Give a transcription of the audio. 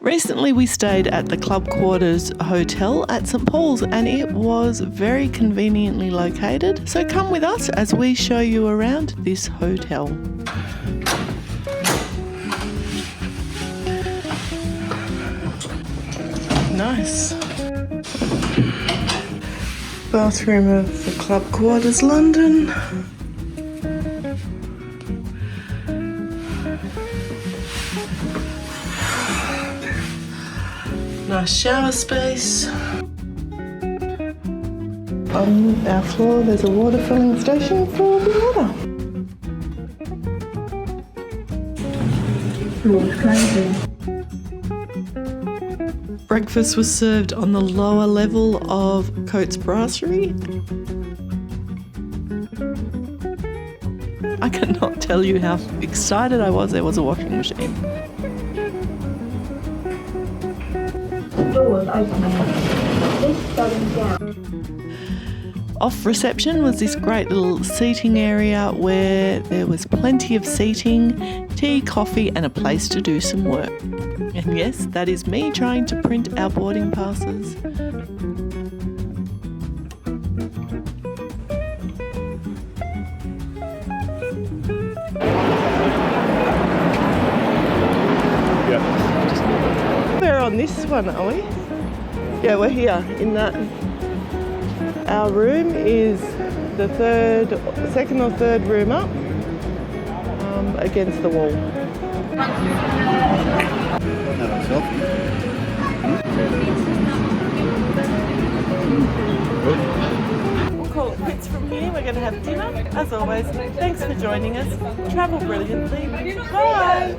Recently we stayed at the Club Quarters Hotel at St Paul's and it was very conveniently located. So come with us as we show you around this hotel. Nice. Bathroom of the Club Quarters, London. Nice shower space. On our floor there's a water filling station for the water. Floor's closing. Breakfast was served on the lower level of Coates Brasserie. I cannot tell you how excited I was there was a washing machine. Doors opening. Lift going down. Off reception was this great little seating area where there was plenty of seating, tea, coffee and a place to do some work. And yes, that is me trying to print our boarding passes. We're on this one, are we? Yeah, we're here in that. Our room is the second or third room up, against the wall. We'll call it quits from here. We're going to have dinner. As always, thanks for joining us. Travel brilliantly. Bye!